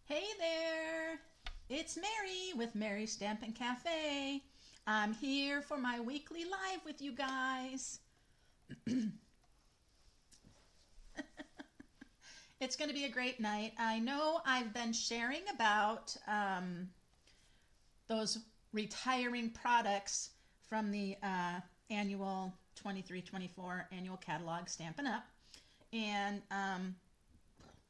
Hey there, it's Mary with Mary's Stampin' Cafe. I'm here for my weekly live with you guys. It's going to be a great night. I know I've been sharing about those retiring products from the annual 23-24 annual catalog Stampin' Up. And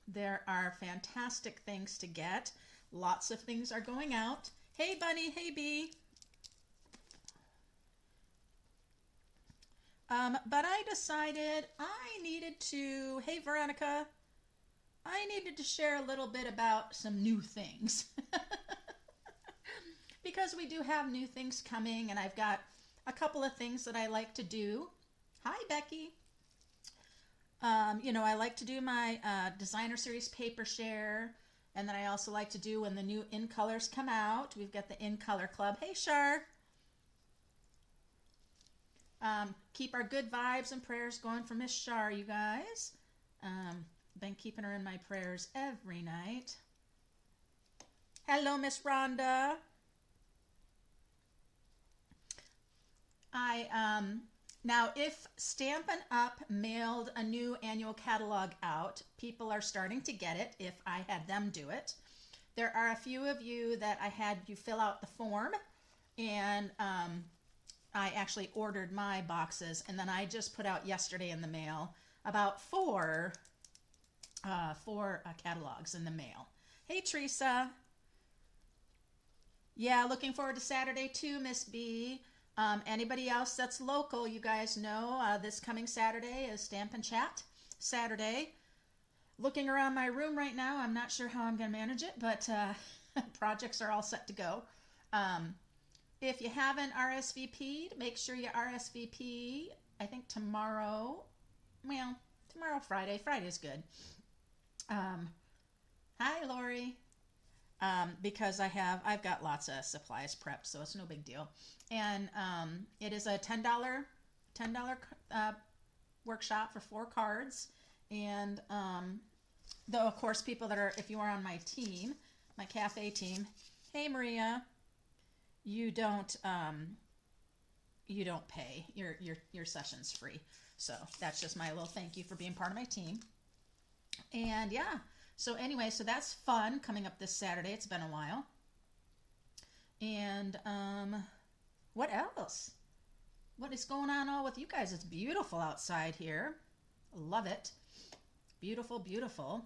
there are fantastic things to get. Lots of things are going out. Hey Bunny, hey Bee. But I decided I needed to, hey Veronica, I needed to share a little bit about some new things. Because we do have new things coming, and I've got a couple of things that I like to do. Hi Becky. I like to do my designer series paper share, and then I also like to do when the new in colors come out. We've got the in color club. Hey Shar. Keep our good vibes and prayers going for Miss Shar, you guys. Been keeping her in my prayers every night. Hello, Miss Rhonda. Now if Stampin' Up mailed a new annual catalog out, people are starting to get it if I had them do it. There are a few of you that I had you fill out the form, and I actually ordered my boxes, and then I just put out yesterday in the mail about four catalogs in the mail. Hey Teresa. Yeah, looking forward to Saturday too, Miss B. Anybody else that's local, you guys know this coming Saturday is Stampin' Chat Saturday. Looking around my room right now, I'm not sure how I'm going to manage it, but projects are all set to go. If you haven't RSVP'd, make sure you RSVP. I think tomorrow, well, tomorrow Friday. Friday's good. Hi Lori. Because I've got lots of supplies prepped, so it's no big deal. And it is a $10 workshop for 4 cards. And though of course people that are, if you are on my team, my cafe team, hey Maria, you don't pay. Your session's free. So that's just my little thank you for being part of my team. And yeah. So anyway, so that's fun coming up this Saturday. It's been a while. And what else? What is going on all with you guys? It's beautiful outside here. Love it. Beautiful, beautiful.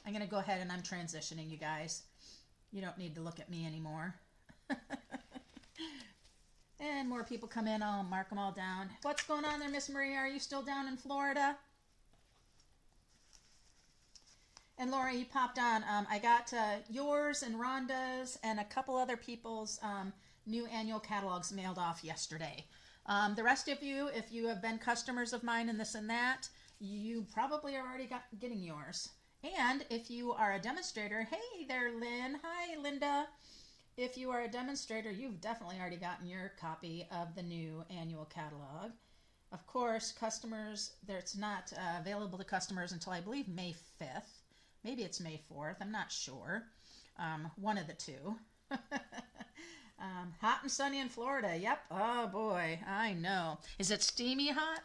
I'm going to go ahead and I'm transitioning, you guys. You don't need to look at me anymore. And more people come in, I'll mark them all down. What's going on there, Miss Maria? Are you still down in Florida? And Laura, you popped on. I got yours and Rhonda's and a couple other people's new annual catalogs mailed off yesterday. The rest of you, if you have been customers of mine and this and that, you probably are already getting yours. And if you are a demonstrator, hey there, Lynn. Hi, Linda. If you are a demonstrator, you've definitely already gotten your copy of the new annual catalog. Of course, customers, it's not available to customers until I believe May 5th. Maybe it's May 4th. I'm not sure. One of the two. Hot and sunny in Florida. Yep. Oh boy, I know. Is it steamy hot?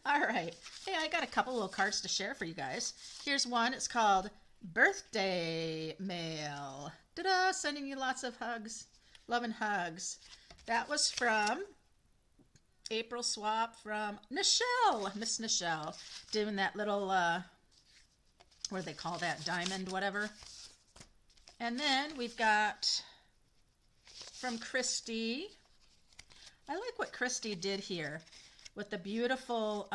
All right. Hey, I got a couple little cards to share for you guys. Here's one. It's called Birthday Mail. Ta-da! Sending you lots of hugs. Love and hugs. That was from April Swap from Nichelle. Miss Nichelle. Doing that little, what do they call that? Diamond, whatever. And then we've got from Christy. I like what Christy did here with the beautiful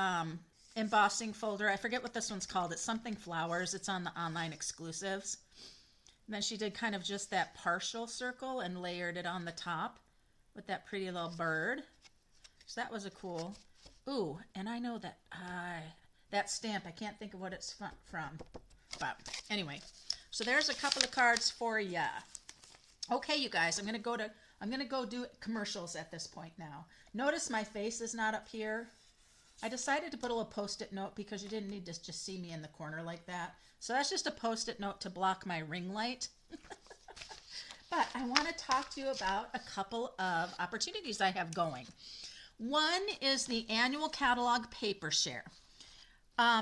embossing folder. I forget what this one's called. It's something flowers. It's on the online exclusives. And then she did kind of just that partial circle and layered it on the top with that pretty little bird. So that was a cool. Ooh, and I know that that stamp, I can't think of what it's from. But anyway, so there's a couple of cards for ya. Okay, you guys, I'm gonna go do commercials at this point now. Notice my face is not up here. I decided to put a little post-it note because you didn't need to just see me in the corner like that. So that's just a post-it note to block my ring light. But I want to talk to you about a couple of opportunities I have going. One is the annual catalog paper share.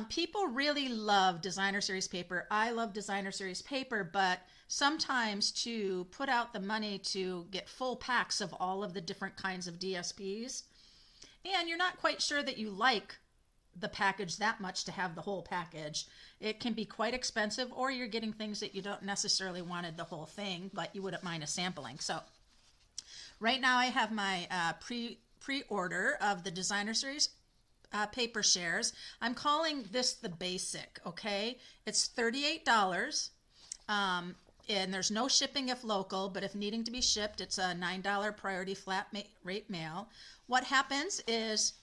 People really love designer series paper. I love designer series paper, but sometimes to put out the money to get full packs of all of the different kinds of DSPs, and you're not quite sure that you like the package that much to have the whole package, it can be quite expensive, or you're getting things that you don't necessarily wanted the whole thing, but you wouldn't mind a sampling. So right now I have my pre-order of the designer series paper shares. I'm calling this the basic, okay? It's $38, and there's no shipping if local, but if needing to be shipped, it's a $9 priority flat rate mail. What happens is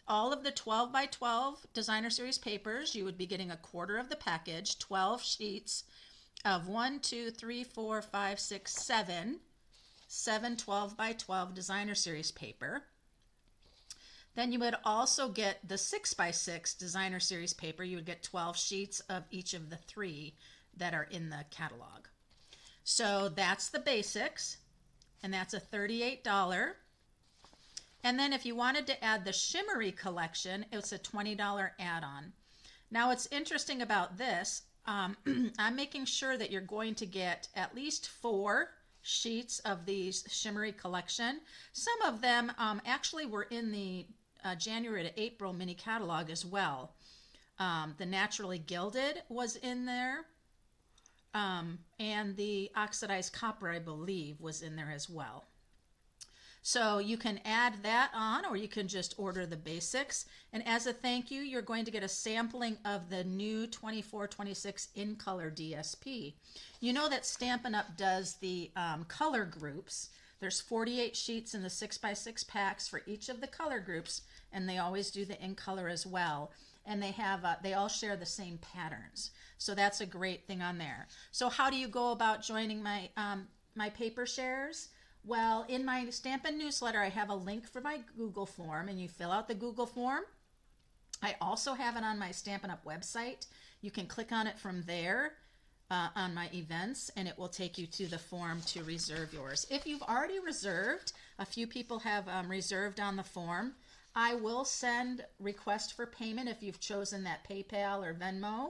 all of the 12 by 12 designer series papers, you would be getting a quarter of the package, 12 sheets of 1, 2, 3, 4, 5, 6, 7 12 by 12 designer series paper. Then you would also get the 6 by 6 designer series paper. You would get 12 sheets of each of the 3 that are in the catalog. So that's the basics, and that's a $38. And then if you wanted to add the shimmery collection, it's a $20 add-on. Now what's interesting about this, I'm making sure that you're going to get at least 4 sheets of these shimmery collection. Some of them actually were in the January to April mini catalog as well. The Naturally Gilded was in there, and the Oxidized Copper, I believe, was in there as well. So you can add that on, or you can just order the basics. And as a thank you, you're going to get a sampling of the new 24-26 in color DSP. You know that Stampin' Up! Does the color groups. There's 48 sheets in the 6 by 6 packs for each of the color groups, and they always do the in color as well. And they have they all share the same patterns. So that's a great thing on there. So how do you go about joining my my paper shares? Well, in my Stampin' newsletter, I have a link for my Google form, and you fill out the Google form. I also have it on my Stampin' Up! Website. You can click on it from there on my events, and it will take you to the form to reserve yours. If you've already reserved, a few people have reserved on the form. I will send request for payment if you've chosen that PayPal or Venmo.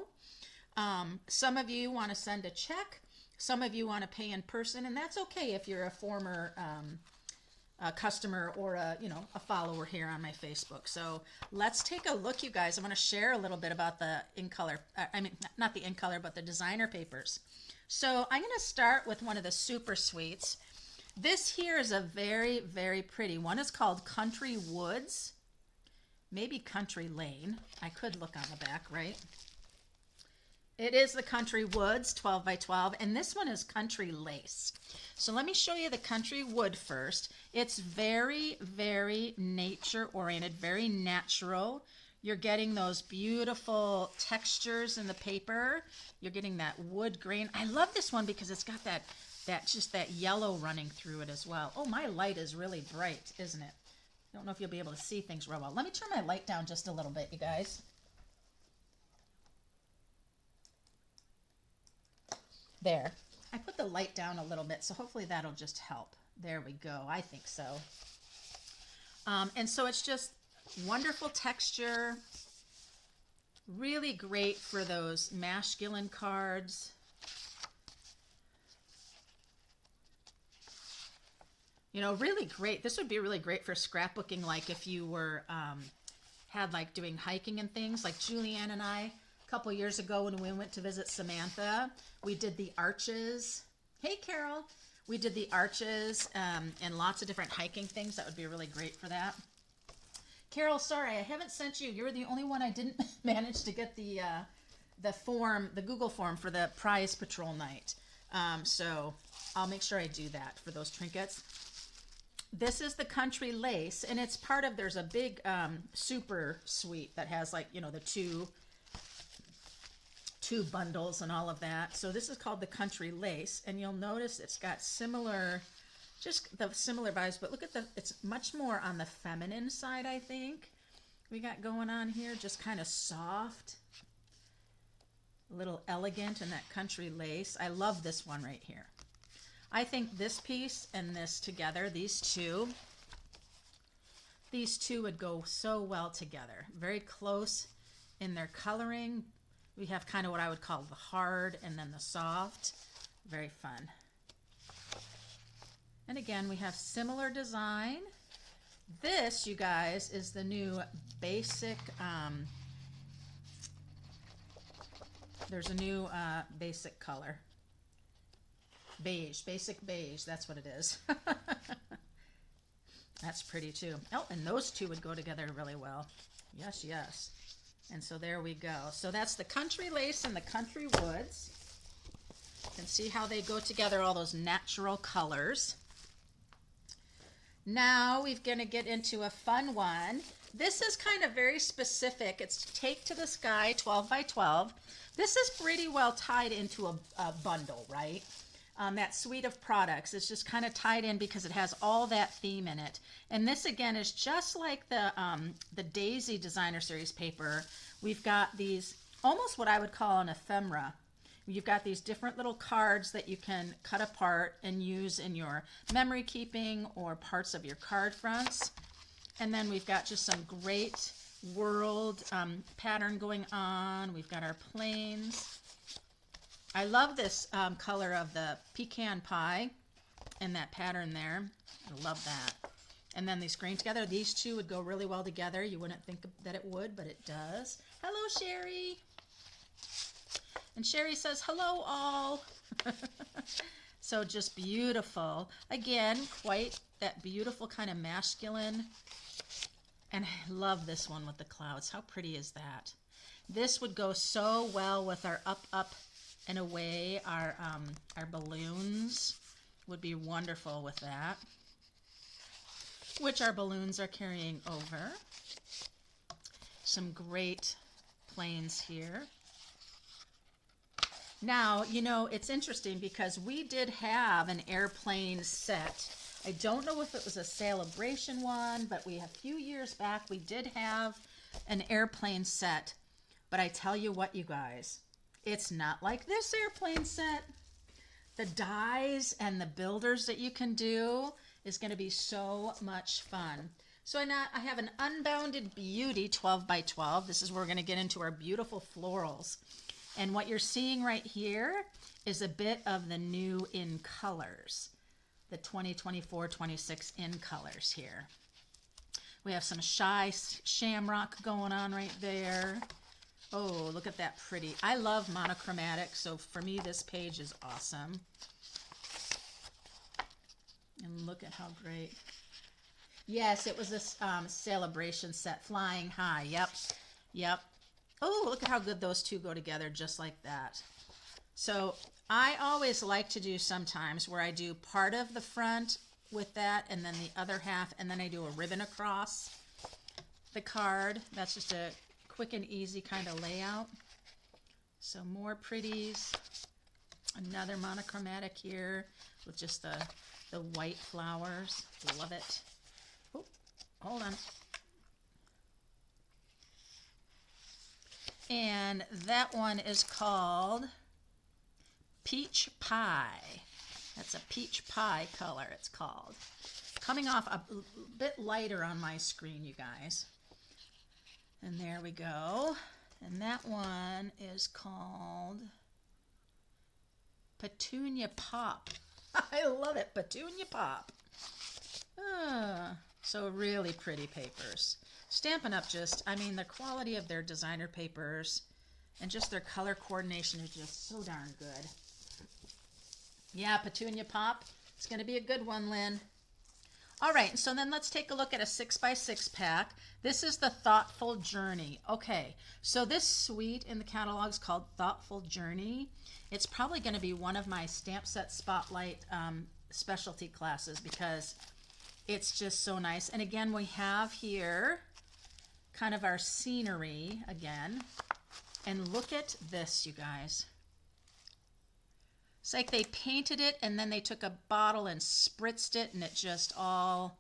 Some of you want to send a check. Some of you want to pay in person, and that's okay if you're a former customer or a follower here on my Facebook. So let's take a look, you guys. I'm going to share a little bit about the in color. Not the in color, but the designer papers. So I'm going to start with one of the super sweets. This here is a very, very pretty one. It's called Country Woods, maybe Country Lane. I could look on the back, right? It is the Country Woods 12 by 12, and this one is Country Lace. So let me show you the Country Wood first. It's very, very nature-oriented, very natural. You're getting those beautiful textures in the paper. You're getting that wood grain. I love this one because it's got that yellow running through it as well. Oh, my light is really bright, isn't it? I don't know if you'll be able to see things real well. Let me turn my light down just a little bit, you guys. There. I put the light down a little bit, so hopefully that'll just help. There we go. I think so. And so it's just wonderful texture. Really great for those masculine cards. Really great. This would be really great for scrapbooking, like if you were had like doing hiking and things, like Julianne and I. A couple years ago when we went to visit Samantha, we did the arches. Hey, Carol. We did the arches and lots of different hiking things. That would be really great for that. Carol, sorry, I haven't sent you. You're the only one I didn't manage to get the form, the Google form for the prize patrol night. So I'll make sure I do that for those trinkets. This is the Country Lace, and it's part of, there's a big super suite that has like, the two bundles and all of that. So this is called the Country Lace, and you'll notice it's got just the similar vibes, but look at it's much more on the feminine side, I think. we got going on here? Just kind of soft, a little elegant in that country lace. I love this one right here. I think this piece and this together, these two would go so well together. Very close in their coloring. We have kind of what I would call the hard and then the soft. Very fun. And again, we have similar design. This, you guys, is the new basic, there's a new basic color. Beige, basic beige, that's what it is. That's pretty too. Oh, and those two would go together really well. Yes, yes. And so there we go. So that's the country lace and the country woods. You can see how they go together, all those natural colors. Now we're going to get into a fun one. This is kind of very specific. It's Take to the Sky 12 by 12. This is pretty well tied into a bundle, right? That suite of products is just kind of tied in because it has all that theme in it. And this again is just like the Daisy Designer Series paper. We've got these almost what I would call an ephemera. You've got these different little cards that you can cut apart and use in your memory keeping or parts of your card fronts. And then we've got just some great world pattern going on. We've got our planes. I love this color of the pecan pie and that pattern there. I love that. And then these green together. These two would go really well together. You wouldn't think that it would, but it does. Hello, Sherry. And Sherry says, hello, all. So just beautiful. Again, quite that beautiful kind of masculine. And I love this one with the clouds. How pretty is that? This would go so well with our up, up, and away. Our balloons would be wonderful with that, which our balloons are carrying over. Some great planes here. Now, you know, it's interesting because we did have an airplane set. I don't know if it was a celebration one, but a few years back we did have an airplane set. But I tell you what, you guys, it's not like this airplane set. The dies and the builders that you can do is going to be so much fun. So I have an Unbounded Beauty 12 by 12. This is where we're going to get into our beautiful florals. And what you're seeing right here is a bit of the new in colors, the 2024-26 in colors here. We have some shy shamrock going on right there. Oh, look at that pretty. I love monochromatic, so for me this page is awesome. And look at how great. Yes, it was this celebration set, Flying High. Yep, yep. Oh, look at how good those two go together just like that. So I always like to do sometimes where I do part of the front with that and then the other half, and then I do a ribbon across the card. That's just a quick and easy kind of layout. So more pretties. Another monochromatic here with just the white flowers. Love it. Oh, hold on. And that one is called Peach Pie. That's a peach pie color, it's called. Coming off a bit lighter on my screen, you guys. And there we go. And that one is called Petunia Pop. I love it, Petunia Pop. So really pretty papers. Stampin' Up! I mean, the quality of their designer papers and just their color coordination is just so darn good. Yeah, Petunia Pop. It's going to be a good one, Lynn. All right, so then let's take a look at a 6x6 pack. This is the Thoughtful Journey. Okay, so this suite in the catalog is called Thoughtful Journey. It's probably going to be one of my Stamp Set Spotlight specialty classes because it's just so nice. And again, we have here kind of our scenery again. And look at this, you guys. It's like they painted it and then they took a bottle and spritzed it and it just all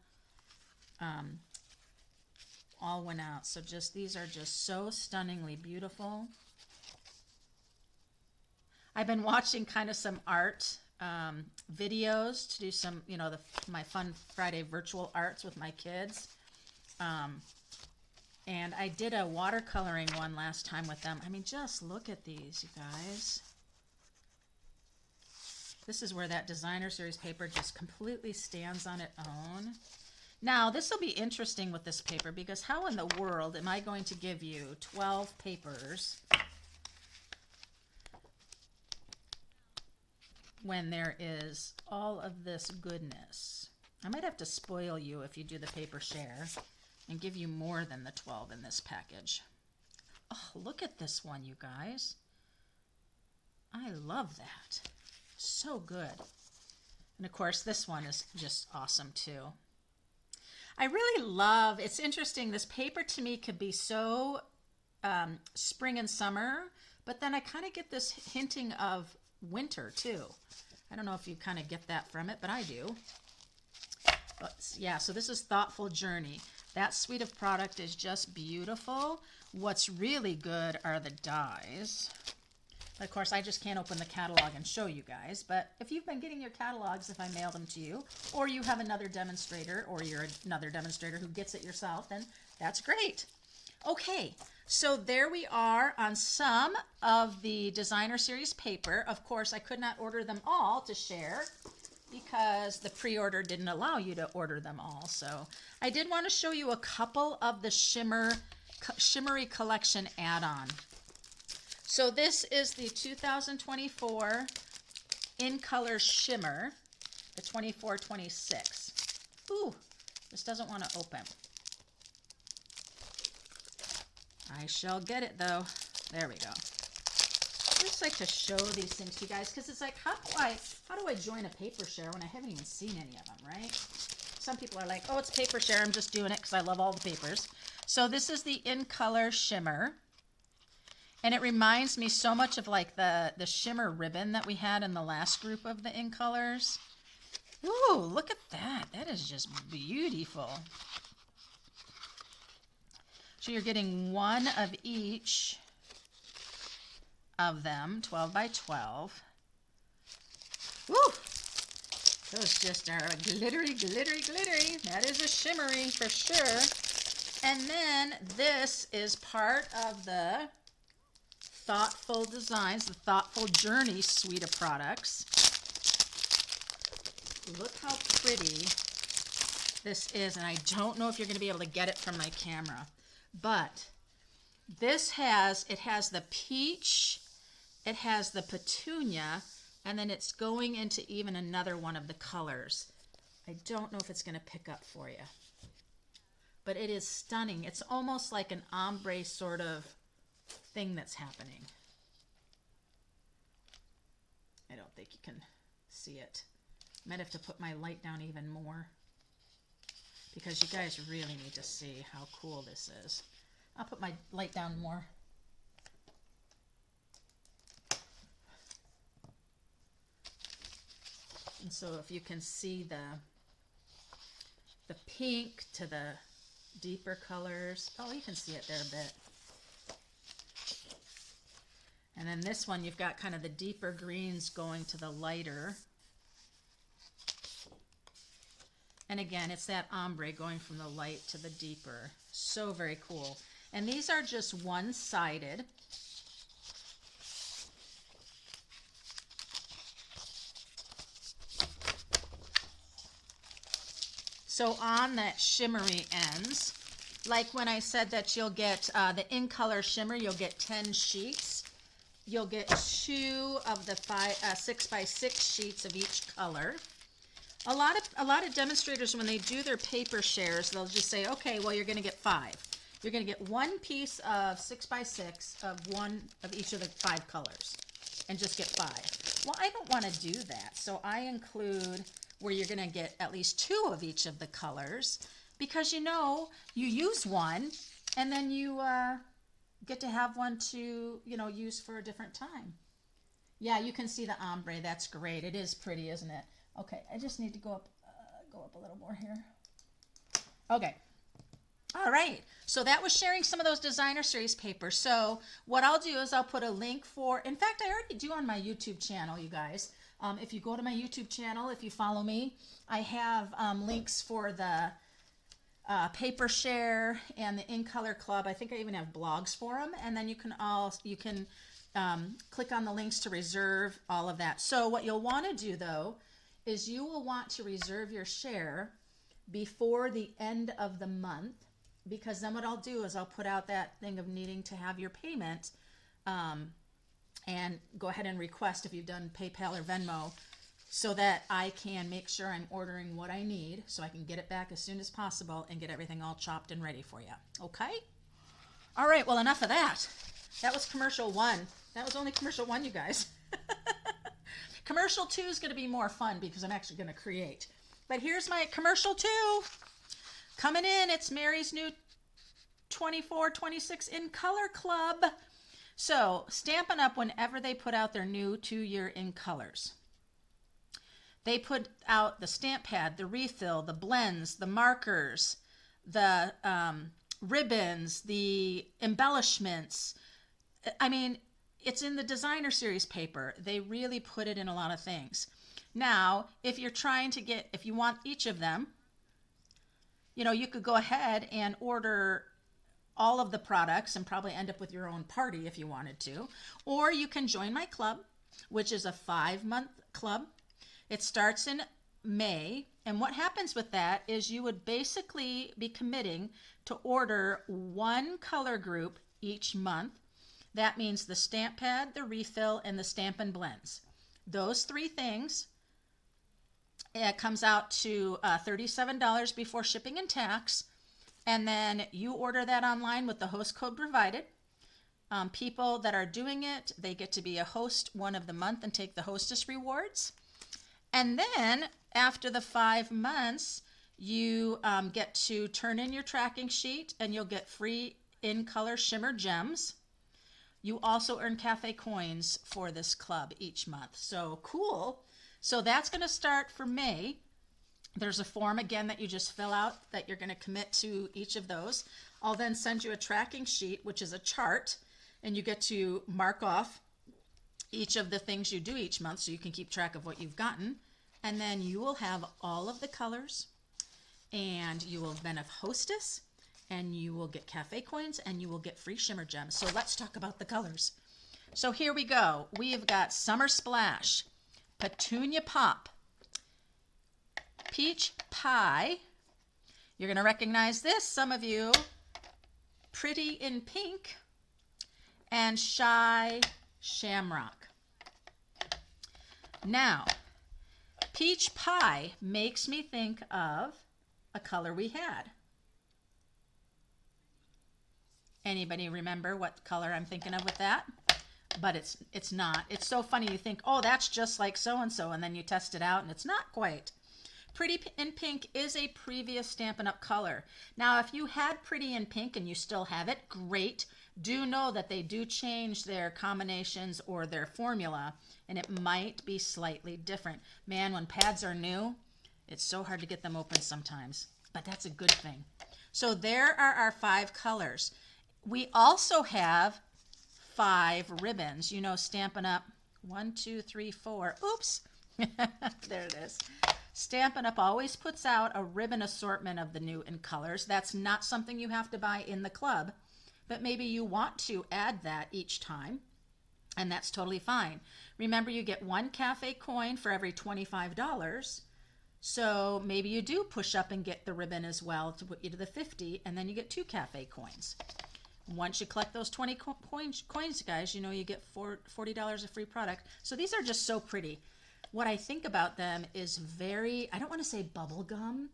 all went out. So just, these are just so stunningly beautiful. I've been watching kind of some art videos to do some, you know, my Fun Friday virtual arts with my kids. And I did a watercoloring one last time with them. I mean, just look at these, you guys. This is where that designer series paper just completely stands on its own. Now, this will be interesting with this paper, because how in the world am I going to give you 12 papers when there is all of this goodness? I might have to spoil you if you do the paper share and give you more than the 12 in this package. Oh, look at this one, you guys. I love that. So good. And of course, this one is just awesome too. I really love, it's interesting, this paper to me could be so spring and summer, but then I kind of get this hinting of winter too. I don't know if you kind of get that from it, but I do. But yeah, so this is Thoughtful Journey. That suite of product is just beautiful. What's really good are the dies. Of course, I just can't open the catalog and show you guys, but if you've been getting your catalogs, if I mail them to you, or you have another demonstrator, or you're another demonstrator who gets it yourself, then that's great. Okay, so there we are on some of the designer series paper. Of course, I could not order them all to share because the pre-order didn't allow you to order them all. So I did want to show you a couple of the Shimmery Collection add-on. So this is the 2024 In Color Shimmer, the 24-26. Ooh, this doesn't want to open. I shall get it though. There we go. I just like to show these things to you guys, because it's like, how do I join a paper share when I haven't even seen any of them, right? Some people are like, oh, it's paper share, I'm just doing it because I love all the papers. So this is the In Color Shimmer. And it reminds me so much of like the shimmer ribbon that we had in the last group of the In Colors. Ooh, look at that. That is just beautiful. So you're getting one of each of them, 12 by 12. Woo! Those just are glittery, glittery, glittery. That is a shimmery for sure. And then this is part of the Thoughtful Designs, the Thoughtful Journey suite of products. Look how pretty this is, and I don't know if you're going to be able to get it from my camera, but this has the peach, it has the petunia, and then it's going into even another one of the colors. I don't know if it's going to pick up for you, but it is stunning. It's almost like an ombre sort of thing that's happening. I don't think you can see it. Might have to put my light down even more because you guys really need to see how cool this is. I'll put my light down more. And so if you can see the pink to the deeper colors. Oh, you can see it there a bit. And then this one, you've got kind of the deeper greens going to the lighter. And again, it's that ombre going from the light to the deeper. So very cool. And these are just one-sided. So on that shimmery ends, like when I said that you'll get the In Color Shimmer, you'll get 10 sheets. You'll get 2 of the 6x6 sheets of each color. A lot of demonstrators, when they do their paper shares, they'll just say, okay, well, you're going to get 5. You're going to get 1 piece of 6x6 of one of each of the 5 colors, and just get 5. Well, I don't want to do that, so I include where you're going to get at least 2 of each of the colors, because you know you use one, and then you get to have one to, you know, use for a different time. Yeah, you can see the ombre. That's great. It is pretty, isn't it? Okay, I just need to go up a little more here. Okay. All right, so that was sharing some of those designer series papers. So what I'll do is I'll put a link for, in fact, I already do on my YouTube channel, you guys. If you go to my YouTube channel, if you follow me, I have links for the paper share and the In Color Club. I think I even have blogs for them, and then you can click on the links to reserve all of that. So what you'll want to do though is you will want to reserve your share before the end of the month, because then what I'll do is I'll put out that thing of needing to have your payment, and go ahead and request if you've done PayPal or Venmo, so that I can make sure I'm ordering what I need so I can get it back as soon as possible and get everything all chopped and ready for you. Okay? All right, well, enough of that. That was commercial 1. That was only commercial 1, you guys. Commercial 2 is going to be more fun because I'm actually going to create. But here's my commercial 2. Coming in, it's Mary's new 24-26 In Color Club. So Stampin' Up, whenever they put out their new 2-year In Colors, they put out the stamp pad, the refill, the blends, the markers, the ribbons, the embellishments. I mean, it's in the designer series paper. They really put it in a lot of things. Now, if you're trying to get, if you want each of them, you know, you could go ahead and order all of the products and probably end up with your own party if you wanted to. Or you can join my club, which is a 5-month club. It starts in May. And what happens with that is you would basically be committing to order 1 color group each month. That means the stamp pad, the refill, and the Stampin' blends. Those 3 things, it comes out to $37 before shipping and tax. And then you order that online with the host code provided. People that are doing it, they get to be a host 1 of the month and take the Hostess rewards. And then after the 5 months, you get to turn in your tracking sheet and you'll get free In Color shimmer gems. You also earn Café Coins for this club each month. So cool. So that's going to start for May. There's a form again that you just fill out that you're going to commit to each of those. I'll then send you a tracking sheet, which is a chart, and you get to mark off each of the things you do each month so you can keep track of what you've gotten. And then you will have all of the colors, and you will then have Hostess, and you will get Café Coins, and you will get free shimmer gems. So let's talk about the colors. So here we go. We have got Summer Splash, Petunia Pop, Peach Pie. You're going to recognize this, some of you. Pretty in Pink, and Shy Shamrock. Now, Peach Pie makes me think of a color we had. Anybody remember what color I'm thinking of with that? But it's not. It's so funny. You think, oh, that's just like so-and-so, and then you test it out, and it's not quite. Pretty in Pink is a previous Stampin' Up color. Now, if you had Pretty in Pink and you still have it, great. Do know that they do change their combinations or their formula, and it might be slightly different. Man, when pads are new, it's so hard to get them open sometimes, but that's a good thing. So there are our 5 colors. We also have 5 ribbons. You know, Stampin' Up, 1, 2, 3, 4. Oops. There it is. Stampin' Up always puts out a ribbon assortment of the new In Colors. That's not something you have to buy in the club, but maybe you want to add that each time, and that's totally fine. Remember, you get 1 Café Coin for every $25, so maybe you do push up and get the ribbon as well to put you to the 50, and then you get 2 Café Coins. Once you collect those 20 coins, guys, you know you get $40 of free product. So these are just so pretty. What I think about them is very, I don't want to say bubblegum,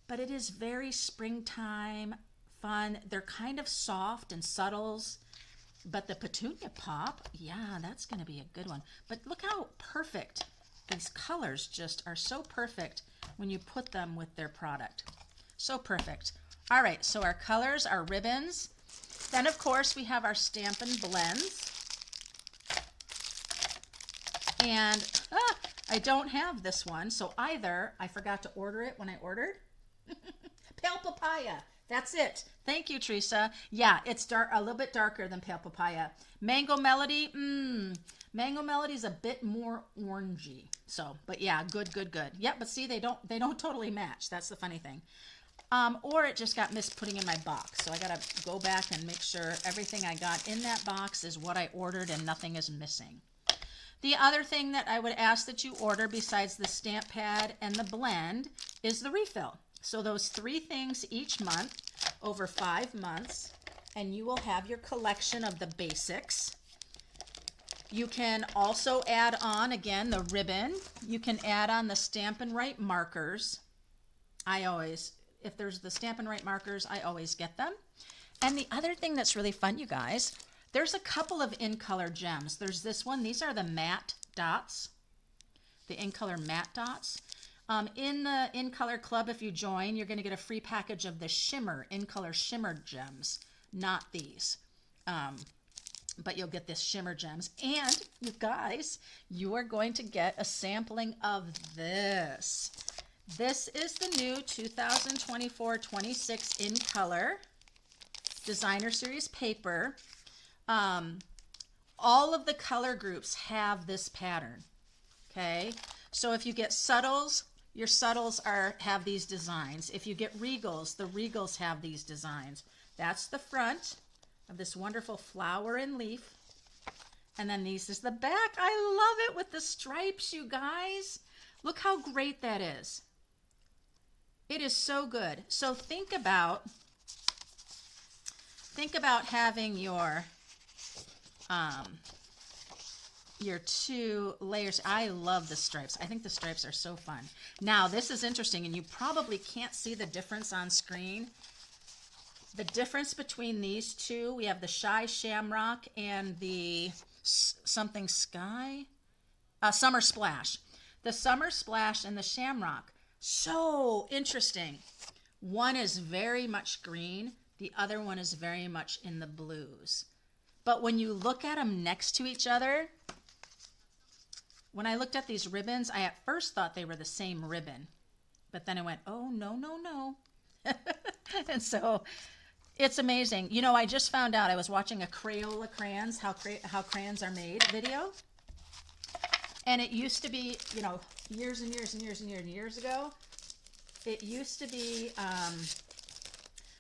but it is very springtime fun. They're kind of soft and subtles, but the Petunia Pop, yeah, that's going to be a good one. But look how perfect these colors just are. So perfect when you put them with their product. So perfect. All right, so our colors, our ribbons. Then, of course, we have our Stampin' blends. And I don't have this one, so either I forgot to order it when I ordered. Pale Papaya. That's it. Thank you, Teresa. Yeah, it's dark, a little bit darker than Pale Papaya. Mango Melody, Mango Melody is a bit more orangey. So, but yeah, good, good, good. Yeah, but see, they don't totally match. That's the funny thing. Or it just got missed putting in my box. So I gotta go back and make sure everything I got in that box is what I ordered and nothing is missing. The other thing that I would ask that you order besides the stamp pad and the blend is the refill. So those 3 things each month over 5 months, and you will have your collection of the basics. You can also add on, again, the ribbon. You can add on the Stampin' Right markers. If there's the Stampin' Right markers, I always get them. And the other thing that's really fun, you guys, there's a couple of in-color gems. There's this one. These are the matte dots, the in-color matte dots. In the in-color club, if you join, you're going to get a free package of the shimmer, in-color shimmer gems, not these. But you'll get this shimmer gems. And you guys, you are going to get a sampling of this. This is the new 2024-26 in color designer series paper. All of the color groups have this pattern. Okay, so if you get subtles, your subtles have these designs. If you get regals, the regals have these designs. That's the front of this wonderful flower and leaf. And then this is the back. I love it with the stripes, you guys. Look how great that is. It is so good. So think about having your 2 layers. I love the stripes. I think the stripes are so fun. Now, this is interesting, and you probably can't see the difference on screen. The difference between these 2, we have the Shy Shamrock and the something sky, Summer Splash. The Summer Splash and the Shamrock, so interesting. One is very much green. The other one is very much in the blues. But when you look at them next to each other, when I looked at these ribbons, I at first thought they were the same ribbon. But then I went, oh, no, no, no. And so it's amazing. You know, I just found out, I was watching a Crayola crayons, how crayons are made video. And it used to be, you know, years and years and years and years and years ago, it used to be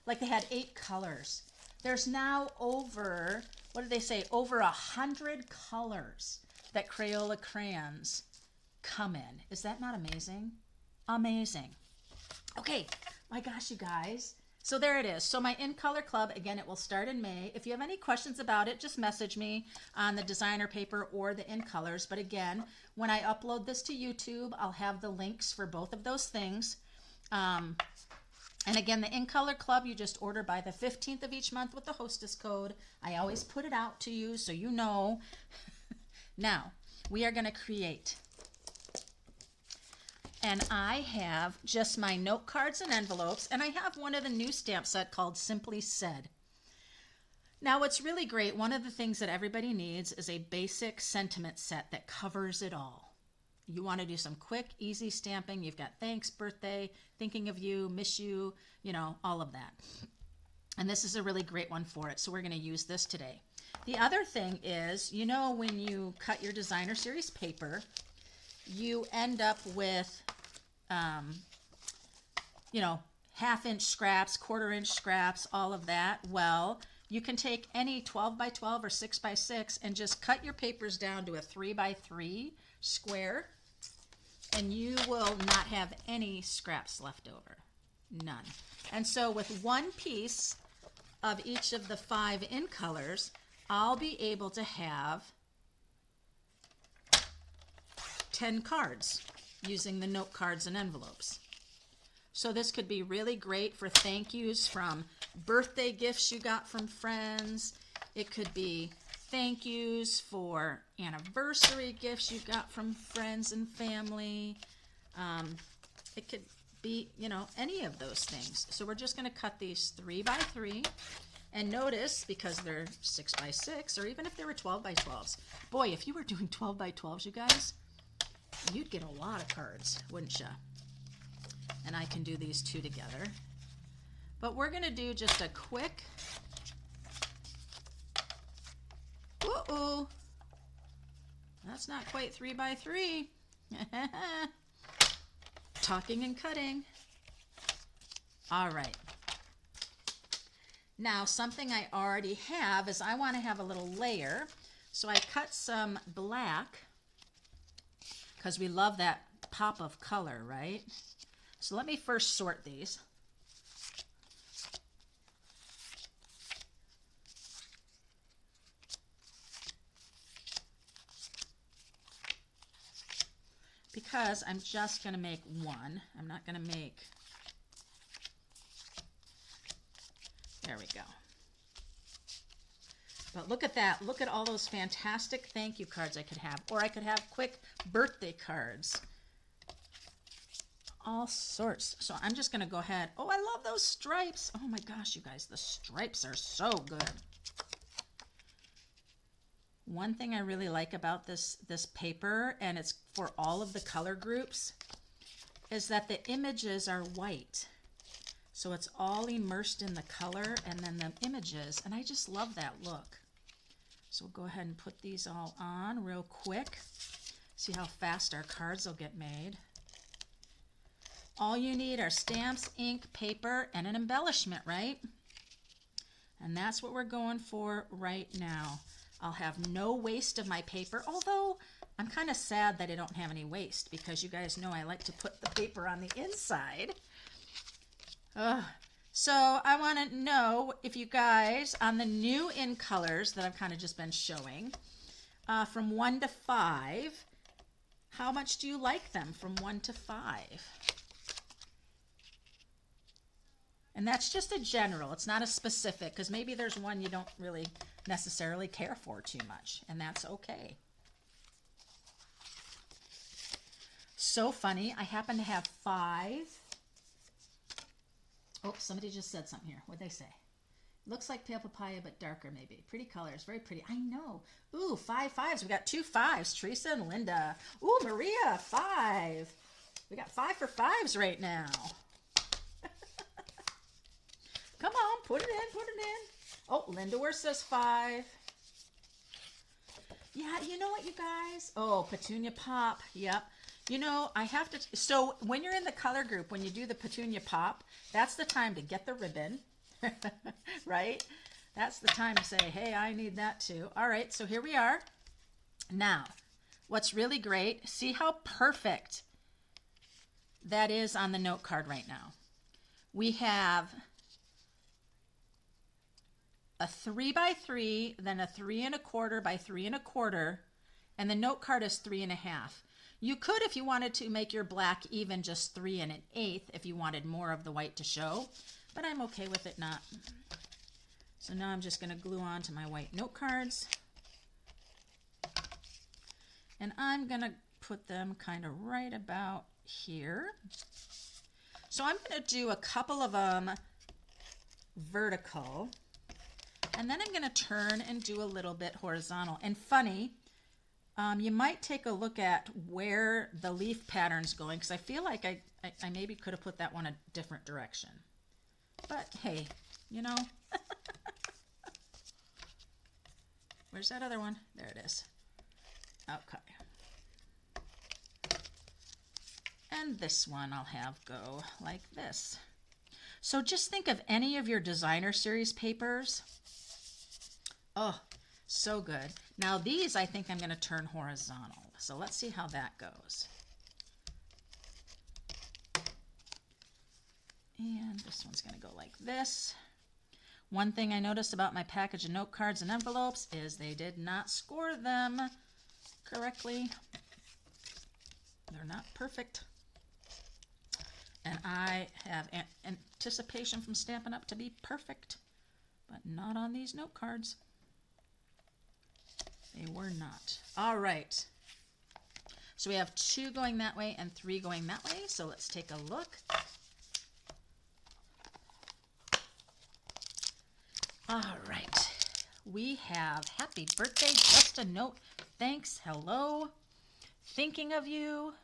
like they had 8 colors. There's now over, what did they say, over 100 colors that Crayola crayons come in. Is that not amazing? Amazing. Okay, my gosh, you guys. So there it is. So my In Color Club, again, it will start in May. If you have any questions about it, just message me on the designer paper or the In Colors. But again, when I upload this to YouTube, I'll have the links for both of those things. And again, the In Color Club, you just order by the 15th of each month with the Hostess code. I always put it out to you so you know. Now, we are going to create. And I have just my note cards and envelopes, and I have one of the new stamp set called Simply Said. Now, what's really great, one of the things that everybody needs is a basic sentiment set that covers it all. You want to do some quick, easy stamping. You've got thanks, birthday, thinking of you, miss you, you know, all of that. And this is a really great one for it. So we're going to use this today. The other thing is, you know, when you cut your designer series paper, you end up with, you know, 1/2-inch scraps, 1/4-inch scraps, all of that. Well, you can take any 12 by 12 or 6 by 6 and just cut your papers down to a 3 by 3 square, and you will not have any scraps left over. None. And so with one piece of each of the 5 in colors, I'll be able to have 10 cards using the note cards and envelopes. So this could be really great for thank yous from birthday gifts you got from friends. It could be thank yous for anniversary gifts you got from friends and family. It could be, you know, any of those things. So we're just going to cut these 3 by 3. And notice, because they're 6 by 6, or even if they were 12 by 12s. Boy, if you were doing 12 by 12s, you guys, you'd get a lot of cards, wouldn't you? And I can do these 2 together. But we're going to do just a quick, uh-oh, that's not quite 3 by 3. Talking and cutting. All right. Now something I already have is I want to have a little layer. So I cut some black because we love that pop of color, right? So let me first sort these. Because I'm just going to make one. I'm not going to make... There we go. But look at that. Look at all those fantastic thank you cards I could have. Or I could have quick birthday cards. All sorts. So I'm just going to go ahead. Oh, I love those stripes. Oh my gosh, you guys. The stripes are so good. One thing I really like about this paper, and it's for all of the color groups, is that the images are white. So it's all immersed in the color and then the images, and I just love that look. So we'll go ahead and put these all on real quick. See how fast our cards will get made. All you need are stamps, ink, paper, and an embellishment, right? And that's what we're going for right now. I'll have no waste of my paper, although I'm kind of sad that I don't have any waste because you guys know I like to put the paper on the inside. So I want to know if you guys, on the new in colors that I've kind of just been showing, from 1 to 5, how much do you like them from 1 to 5? And that's just a general, it's not a specific, because maybe there's one you don't really necessarily care for too much, and that's okay. So funny, I happen to have 5. Oh, somebody just said something here. What'd they say? Looks like pale papaya, but darker maybe. Pretty colors, very pretty. I know. Ooh, 5 5s. We got 2 5s, Teresa and Linda. Ooh, Maria, 5. We got 5 for 5s right now. Come on, put it in, put it in. Oh, Linda Worth says 5. Yeah, you know what, you guys? Oh, Petunia Pop. Yep. You know, I have to... So when you're in the color group, when you do the Petunia Pop, that's the time to get the ribbon, right? That's the time to say, hey, I need that too. All right, so here we are. Now, what's really great, see how perfect that is on the note card right now. We have a 3 by 3, then a 3 1/4 by 3 1/4, and the note card is 3 1/2. You could, if you wanted to, make your black even just 3 1/8 if you wanted more of the white to show, but I'm okay with it not. So now I'm just going to glue on to my white note cards, and I'm going to put them kind of right about here. So I'm going to do a couple of them vertical, and then I'm going to turn and do a little bit horizontal. And funny, you might take a look at where the leaf pattern's going, because I feel like I maybe could have put that one a different direction. But hey, you know. Where's that other one? There it is. Okay. And this one I'll have go like this. So just think of any of your designer series papers. Oh, so good. Now these I think I'm going to turn horizontal. So let's see how that goes. And this one's going to go like this. One thing I noticed about my package of note cards and envelopes is they did not score them correctly. They're not perfect. And I have anticipation from Stampin' Up! To be perfect, but not on these note cards. They were not. All right. So we have 2 going that way and 3 going that way. So let's take a look. All right. We have happy birthday, just a note. Thanks, hello. Thinking of you.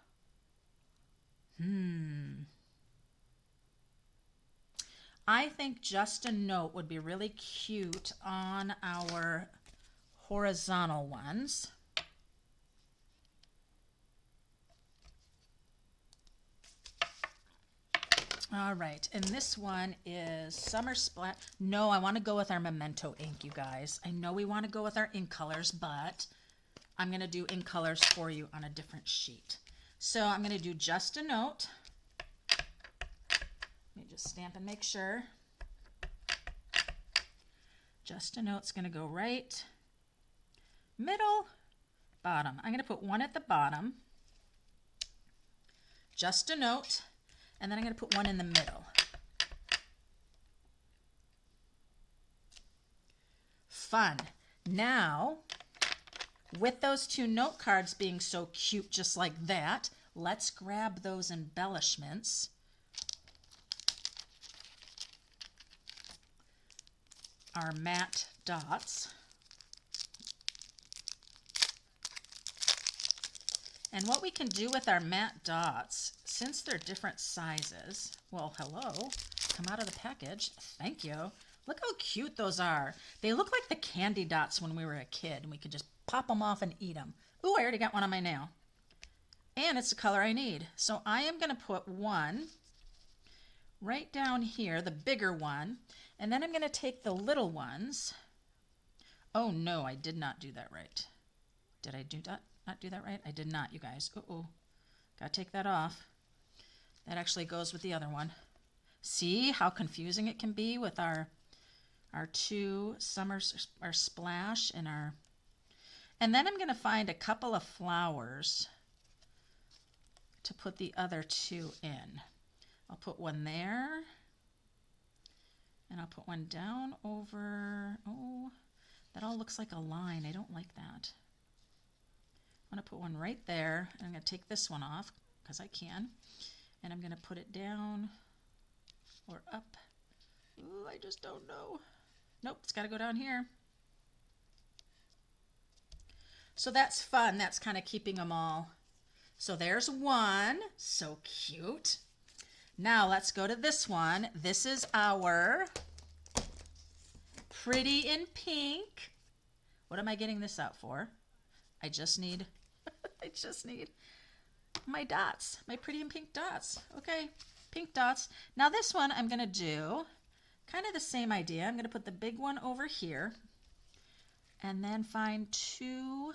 I think just a note would be really cute on our horizontal ones. All right, and this one is Summer Splash. No, I want to go with our Memento ink, you guys. I know we want to go with our ink colors, but I'm going to do ink colors for you on a different sheet. So I'm going to do just a note. Let me just stamp and make sure. Just a note's going to go right, middle, bottom. I'm going to put one at the bottom. Just a note. And then I'm going to put one in the middle. Fun. Now, with those two note cards being so cute just like that, let's grab those embellishments. Our matte dots. And what we can do with our matte dots, since they're different sizes, well, hello, come out of the package, thank you. Look how cute those are. They look like the candy dots when we were a kid, and we could just pop them off and eat them. Ooh, I already got one on my nail. And it's the color I need. So I am going to put one right down here, the bigger one, and then I'm going to take the little ones. Oh no, I did not do that right. Did I do that? Not do that right? I did not, you guys. Uh-oh. Gotta take that off. That actually goes with the other one. See how confusing it can be with our two our splash and our... And then I'm going to find a couple of flowers to put the other two in. I'll put one there. And I'll put one down over... Oh, that all looks like a line. I don't like that. I'm going to put one right there. I'm going to take this one off because I can. And I'm going to put it down or up. Ooh, I just don't know. Nope, it's got to go down here. So that's fun. That's kind of keeping them all. So there's one. So cute. Now let's go to this one. This is our Pretty in Pink. What am I getting this out for? I just need my dots, my Pretty in Pink dots. Okay, pink dots. Now this one I'm going to do kind of the same idea. I'm going to put the big one over here and then find two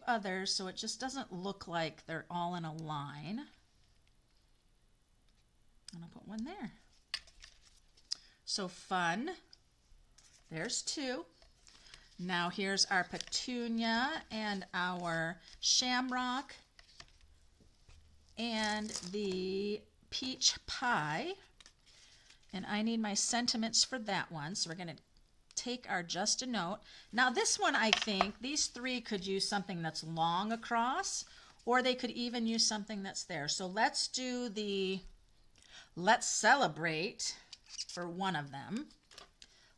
others so it just doesn't look like they're all in a line. And I'll put one there. So fun. There's two. Now here's our petunia and our shamrock and the peach pie. And I need my sentiments for that one. So we're going to take our just a note. Now this one, I think these three could use something that's long across, or they could even use something that's there. So let's do the Let's Celebrate for one of them.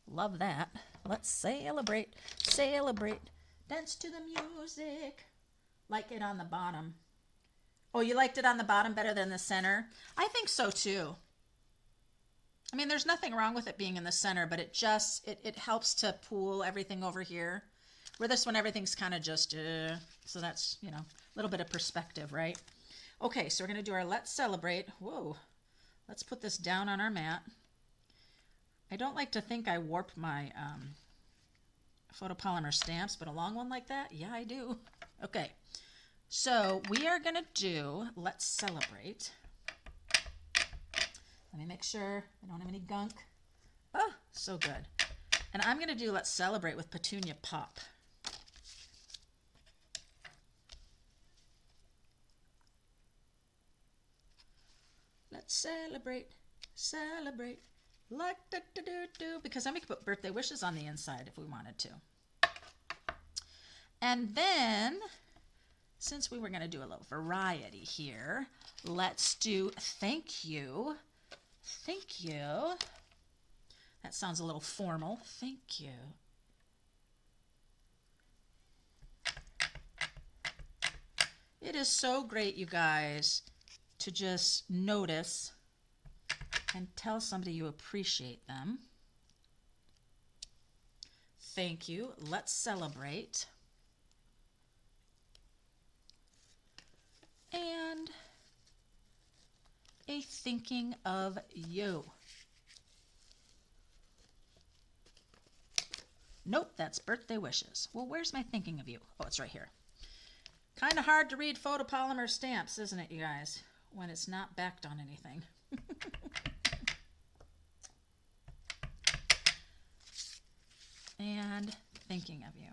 Love that. Let's celebrate, celebrate, dance to the music. Like it on the bottom. Oh, you liked it on the bottom better than the center? I think so too. I mean, there's nothing wrong with it being in the center, but it just, it helps to pool everything over here. Where this one, everything's kind of just, so that's, you know, a little bit of perspective, right? Okay, so we're going to do our Let's Celebrate. Whoa. Let's put this down on our mat. I don't like to think I warp my photopolymer stamps, but a long one like that, yeah, I do. Okay, so we are going to do Let's Celebrate. Let me make sure I don't have any gunk. Oh, so good. And I'm going to do Let's Celebrate with Petunia Pop. Let's celebrate, celebrate. Like do, because then we could put birthday wishes on the inside if we wanted to. And then, since we were going to do a little variety here, let's do thank you. Thank you. That sounds a little formal. Thank you. It is so great, you guys, to just notice and tell somebody you appreciate them. Thank you. Let's celebrate. And a thinking of you. Nope, that's birthday wishes. Well, where's my thinking of you? Oh, it's right here. Kind of hard to read photopolymer stamps, isn't it, you guys, when it's not backed on anything. And thinking of you.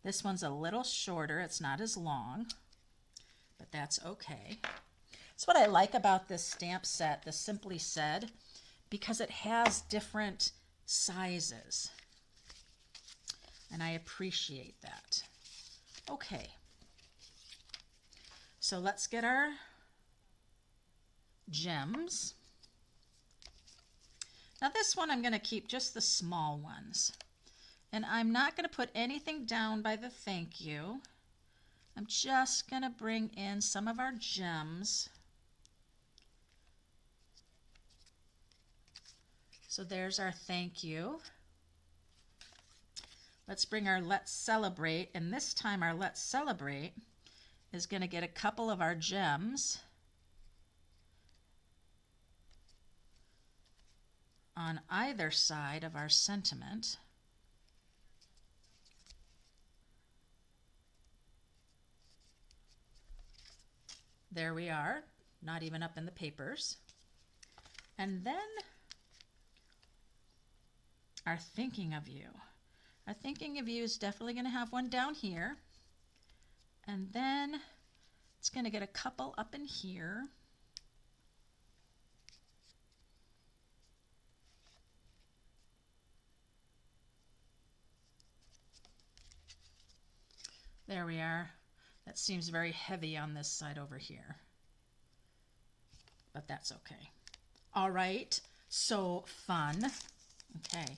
This one's a little shorter. It's not as long, but that's okay. That's what I like about this stamp set, the Simply Said, because it has different sizes. And I appreciate that. Okay. So let's get our gems. Now this one I'm going to keep just the small ones. And I'm not going to put anything down by the thank you. I'm just going to bring in some of our gems. So there's our thank you. Let's bring our Let's Celebrate, and this time our Let's Celebrate is going to get a couple of our gems on either side of our sentiment. There we are, not even up in the papers. And then our thinking of you. Our thinking of you is definitely going to have one down here. And then it's going to get a couple up in here. There we are. That seems very heavy on this side over here, but that's okay. All right, so fun. Okay,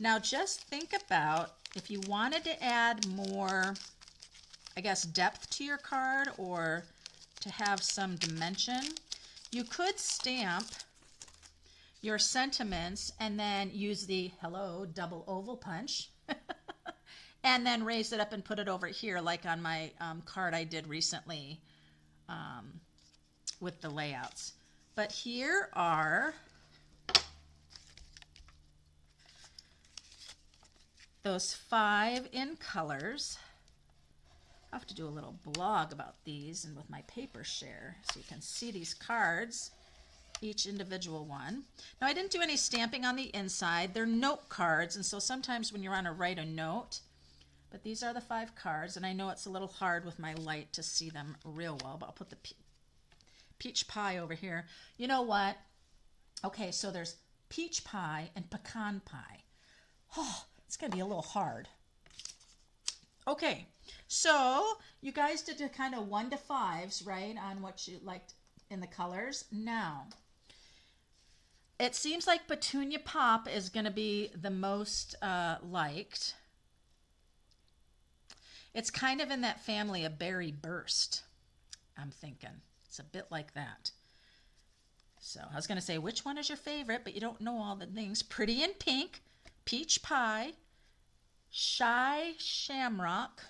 now just think about if you wanted to add more, I guess, depth to your card or to have some dimension, you could stamp your sentiments and then use the hello double oval punch and then raise it up and put it over here like on my card I did recently with the layouts. But here are those 5 in colors. I'll have to do a little blog about these and with my paper share so you can see these cards, each individual one. Now I didn't do any stamping on the inside. They're note cards, and so sometimes when you're on write a note, but these are the 5 cards, and I know it's a little hard with my light to see them real well, but I'll put the peach pie over here. You know what? Okay, so there's peach pie and pecan pie. Oh, it's going to be a little hard. Okay, so you guys did the kind of 1 to 5s, right, on what you liked in the colors. Now, it seems like Petunia Pop is going to be the most liked. It's kind of in that family of Berry Burst, I'm thinking. It's a bit like that. So I was going to say, which one is your favorite? But you don't know all the things. Pretty in Pink, Peach Pie, Shy Shamrock,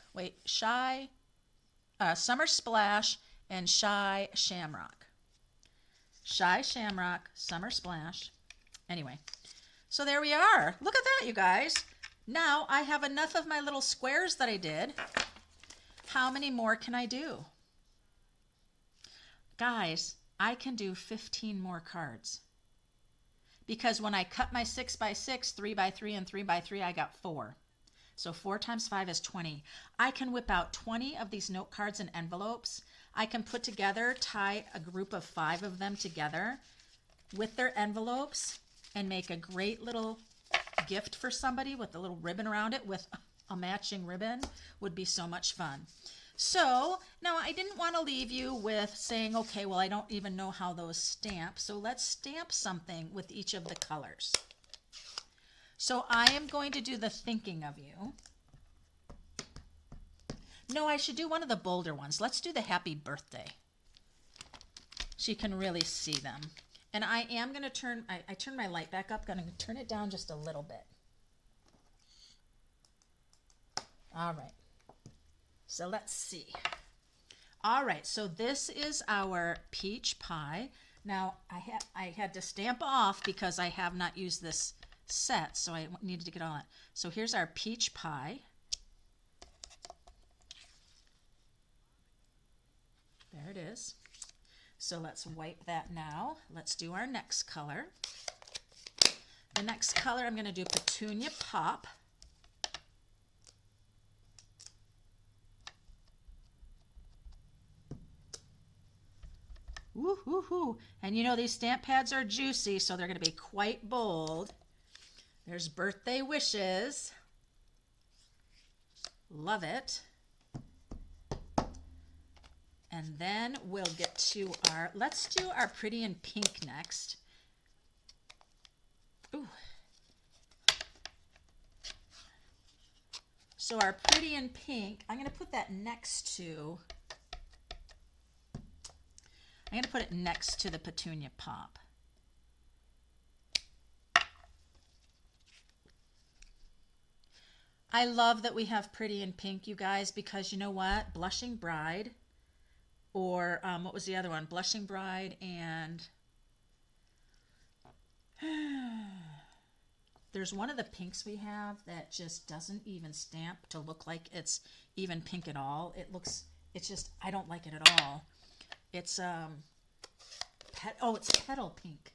Summer Splash, and Shy Shamrock. Shy Shamrock, Summer Splash. Anyway, so there we are. Look at that, you guys. Now I have enough of my little squares that I did. How many more can I do? Guys, I can do 15 more cards. Because when I cut my 6x6, 3x3, and 3x3, I got 4. So 4 times 5 is 20. I can whip out 20 of these note cards in envelopes. I can put together, tie a group of 5 of them together with their envelopes and make a great little gift for somebody with a little ribbon around it with a matching ribbon. Would be so much fun. So now I didn't want to leave you with saying, okay, well, I don't even know how those stamp. So let's stamp something with each of the colors. So I am going to do the thinking of you. No, I should do one of the bolder ones. Let's do the happy birthday. so you can really see them. And I am going to turn, I turned my light back up, going to turn it down just a little bit. All right, so let's see. All right, so this is our peach pie. Now I had to stamp off because I have not used this set, so I needed to get all that. So here's our peach pie. There it is. So let's wipe that now. Let's do our next color. The next color I'm going to do Petunia Pop. Woo-hoo-hoo. And you know these stamp pads are juicy, so they're going to be quite bold. There's Birthday Wishes. Love it. And then we'll get to our, let's do our Pretty in Pink next. Ooh. So our Pretty in Pink, I'm going to put that next to, I'm going to put it next to the Petunia Pop. I love that we have Pretty in Pink, you guys, because you know what? Blushing Bride, or what was the other one? Blushing Bride and there's one of the pinks we have that just doesn't even stamp to look like it's even pink at all. It's just, I don't like it at all. It's it's Petal Pink.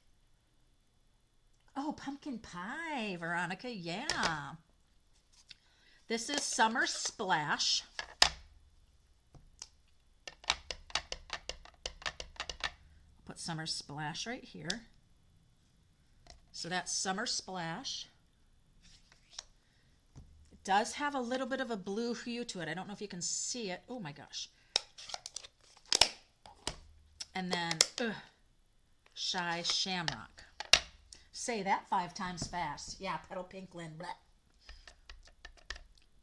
Oh, Pumpkin Pie, Veronica, yeah. This is Summer Splash. Put Summer Splash right here. So that's Summer Splash. It does have a little bit of a blue hue to it. I don't know if you can see it. Oh my gosh. And then Shy Shamrock. Say that 5 times fast. Yeah, Petal Pink, Lynn. Blah.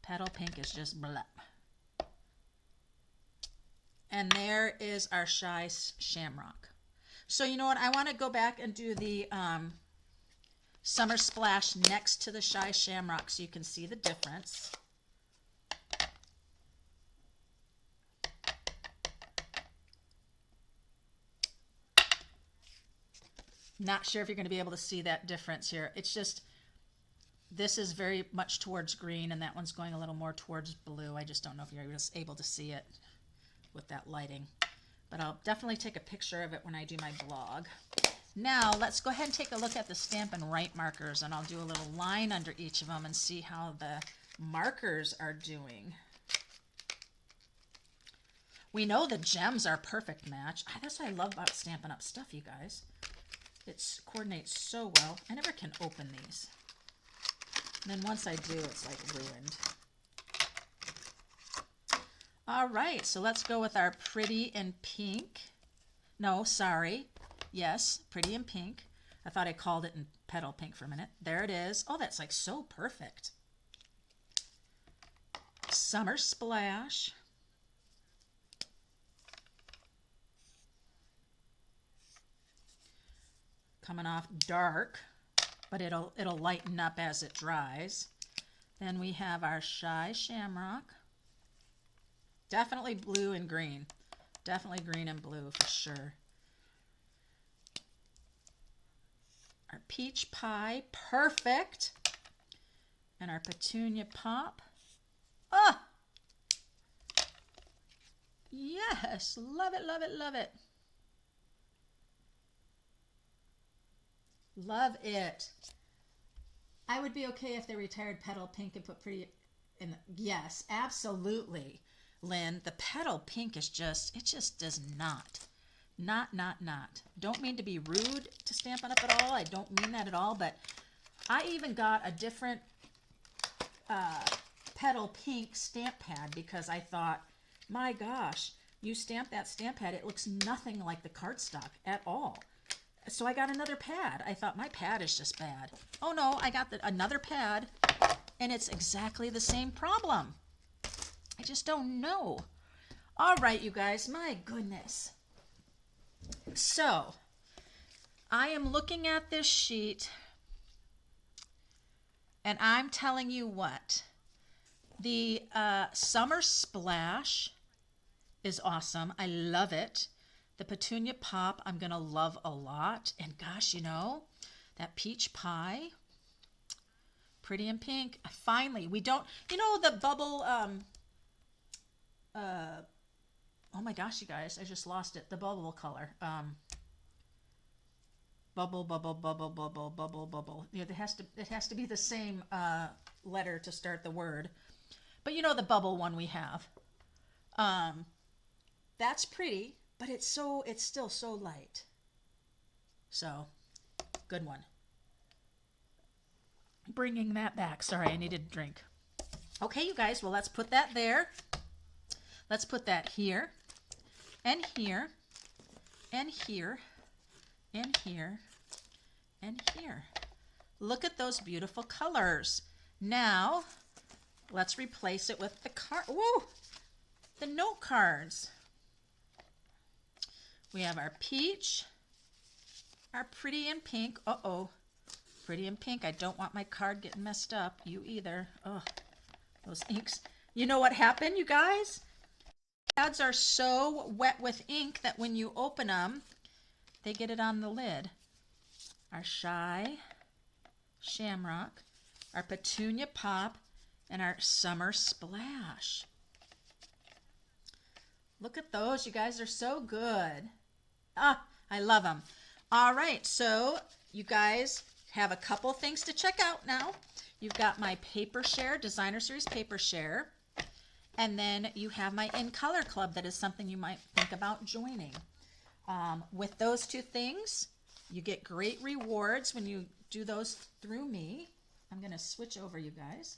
Petal Pink is just blah. And there is our Shy Shamrock. So you know what? I want to go back and do the Summer Splash next to the Shy Shamrock so you can see the difference. Not sure if you're going to be able to see that difference here. It's just, this is very much towards green and that one's going a little more towards blue. I just don't know if you're just able to see it with that lighting. But I'll definitely take a picture of it when I do my blog. Now let's go ahead and take a look at the Stampin' Right markers, and I'll do a little line under each of them and see how the markers are doing. We know the gems are a perfect match. That's what I love about Stampin' Up! Stuff, you guys. It coordinates so well. I never can open these. And then once I do, it's like ruined. All right, so let's go with our Pretty in Pink. No, sorry. Yes, Pretty in Pink. I thought I called it in Petal Pink for a minute. There it is. Oh, that's like so perfect. Summer Splash. Coming off dark, but it'll lighten up as it dries. Then we have our Shy Shamrock. Definitely blue and green. Definitely green and blue for sure. Our Peach Pie, perfect. And our Petunia Pop. Ah! Yes, love it, love it, love it. Love it. I would be okay if they retired Petal Pink and put Pretty in the, yes, absolutely, Lynn. The Petal Pink is just, it just does not. Don't mean to be rude to Stampin' Up! At all. I don't mean that at all, but I even got a different Petal Pink stamp pad because I thought, my gosh, you stamp that stamp pad, it looks nothing like the cardstock at all. So I got another pad. I thought my pad is just bad. Oh no, I got another pad and it's exactly the same problem. I just don't know. All right, you guys, my goodness. So I am looking at this sheet and I'm telling you what, the Summer Splash is awesome. I love it. The Petunia Pop I'm going to love a lot. And gosh, you know, that Peach Pie, pretty in pink. Finally, we don't, you know, the bubble, oh my gosh, you guys, I just lost it. The bubble color. Bubble, bubble, bubble, bubble, bubble, bubble. You know, it has to be the same letter to start the word. But you know the bubble one we have. That's pretty, but it's still so light. So, good one. Bringing that back. Sorry, I needed a drink. Okay, you guys, well, let's put that there. Let's put that here, and here, and here, and here, and here. Look at those beautiful colors. Now, let's replace it with the the note cards. We have our peach, our pretty in pink. Uh-oh, pretty in pink. I don't want my card getting messed up. You either. Oh, those inks. You know what happened, you guys? Pads are so wet with ink that when you open them, they get it on the lid. Our Shy Shamrock, our Petunia Pop, and our Summer Splash. Look at those, you guys are so good. Ah, I love them. All right, so you guys have a couple things to check out now. You've got my paper share, Designer Series paper share, and then you have my In Color Club. That is something you might think about joining. With those two things, you get great rewards when you do those through me. I'm going to switch over, you guys.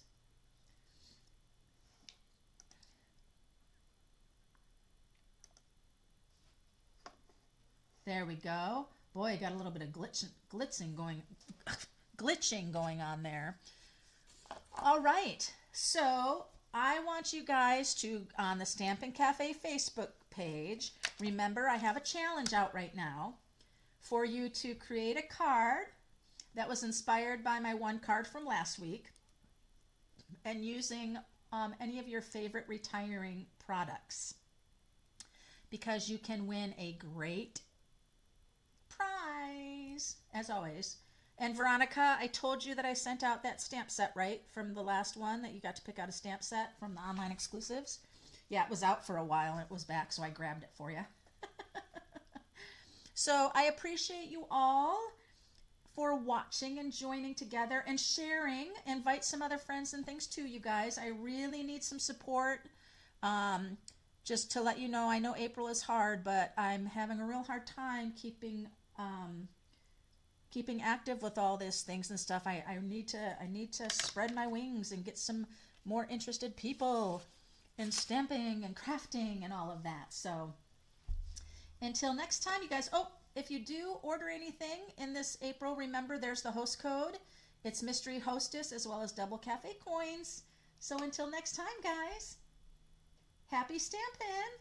There we go. Boy, I got a little bit of glitching going on there. All right, so I want you guys to, on the Stampin' Cafe Facebook page, remember I have a challenge out right now for you to create a card that was inspired by my one card from last week and using any of your favorite retiring products, because you can win a great prize, as always. And Veronica, I told you that I sent out that stamp set, right? From the last one, that you got to pick out a stamp set from the online exclusives. Yeah, it was out for a while and it was back, so I grabbed it for you. So I appreciate you all for watching and joining together and sharing. Invite some other friends and things too, you guys. I really need some support. Just to let you know, I know April is hard, but I'm having a real hard time keeping active with all these things and stuff. I need to spread my wings and get some more interested people in stamping and crafting and all of that. So until next time, you guys. Oh, if you do order anything in this April, remember there's the host code. It's Mystery Hostess as well as double Café Coins. So until next time, guys, happy stamping!